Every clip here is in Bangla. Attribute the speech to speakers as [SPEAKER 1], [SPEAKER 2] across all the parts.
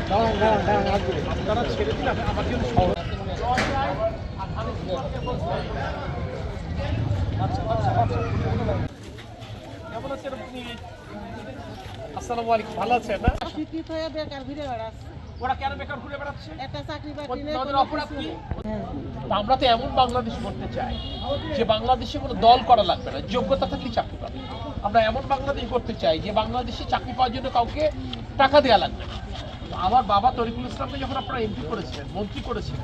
[SPEAKER 1] আপনারা ছেড়ে দিলে আমার জন্য সহজ। কেমন আছেন আপনি? আসসালামু আলাইকুম, ভালো আছেন না?
[SPEAKER 2] শিক্ষিত হয়ে বেকার ঘুরে বেড়াচ্ছে,
[SPEAKER 1] ওরা কেন বেকার ঘুরে বেড়াচ্ছে?
[SPEAKER 2] একটা চাকরি বাকরি নেই,
[SPEAKER 1] ওদের
[SPEAKER 2] কোনো
[SPEAKER 1] অপরাধ
[SPEAKER 2] কিছু
[SPEAKER 1] কি?
[SPEAKER 2] নেই।
[SPEAKER 1] আমরা তো এমন বাংলাদেশ করতে চাই যে বাংলাদেশে কোনো দল করা লাগবে না, যোগ্যতা থাকলে চাকরি পাবে। আমরা এমন বাংলাদেশ করতে চাই যে বাংলাদেশে চাকরি পাওয়ার জন্য কাউকে টাকা দেওয়া লাগবে না। আমার বাবা তরিকুল ইসলামকে যখন আপনারা এমপি করেছিলেন, মন্ত্রী করেছিলেন,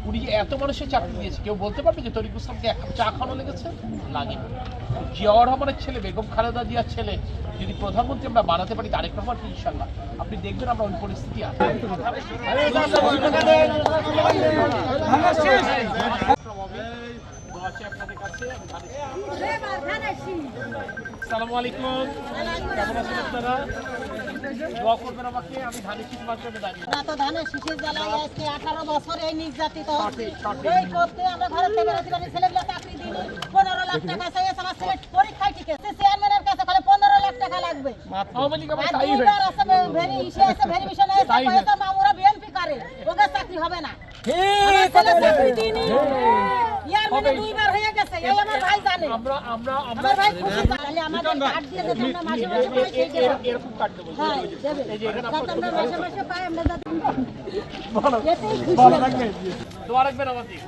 [SPEAKER 1] উনি যে এত মানুষের চাকরি দিয়েছে, কেউ বলতে পারবে যে তরিকুল ইসলামকে এক কাপ চা খাওয়ানো লেগেছে? লাগেনি। জিয়াউর রহমানের ছেলে, বেগম খালেদা জিয়ার ছেলে যদি প্রধানমন্ত্রী আমরা বানাতে পারি, তারেক রহমানকে, ইনশাল্লাহ আপনি দেখবেন আমরা ওই পরিস্থিতি আছে। আপনাদের কাছে আসসালামু আলাইকুম, কেমন আছেন আপনারা? দোয়া করবেন আমাকে, আমি ধানের শীষ মাধ্যমে দাঁড়িয়ে।
[SPEAKER 2] আমরা তো ধানের শীষের জ্বালায় আজকে 18 বছর এই নির্যাতিত হচ্ছি।
[SPEAKER 1] সঠিক।
[SPEAKER 2] এই করতে আমরা ঘরের থেকে বেরোতে পারি, ছেলেগুলো চাকরি দিইনি, 15 লাখ টাকা চাইছে, আমার ছেলে পরীক্ষায় টিকেছে, চেয়ারম্যানের কাছে বলে 15 লাখ টাকা লাগবে।
[SPEAKER 1] আওয়ামী লীগ আমার
[SPEAKER 2] আর
[SPEAKER 1] তাই
[SPEAKER 2] দুইবার
[SPEAKER 1] হয়েছে।
[SPEAKER 2] আছে ভেরিফিকেশন হয়েছে,
[SPEAKER 1] তাই হয়েছে।
[SPEAKER 2] কয়েকটা মামুরা বিএনপি করে, ওকে চাকরি হবে না। আমার ছেলে চাকরি দিইনি, ইয়ার মানে দুইবার হয়ে গেছে, এই আমার ভাই জানে।
[SPEAKER 1] আমরা আমরা আমরা
[SPEAKER 2] আমার ভাই খুশি, তাহলে আমাদের কার্ড দিয়ে যদি আমরা মাসে মাসে পাই, সেই দেব।
[SPEAKER 1] এরকম কাট দেবো।
[SPEAKER 2] হ্যাঁ, দেবে।
[SPEAKER 1] এই যে এখানে
[SPEAKER 2] যাতে আমরা মাসে মাসে পাই, আমরা যাতে
[SPEAKER 1] ভালো
[SPEAKER 2] এতেই খুশি
[SPEAKER 1] ভালো
[SPEAKER 2] হই।
[SPEAKER 1] থাকবেন। দোয়া রাখবেন আমাদের।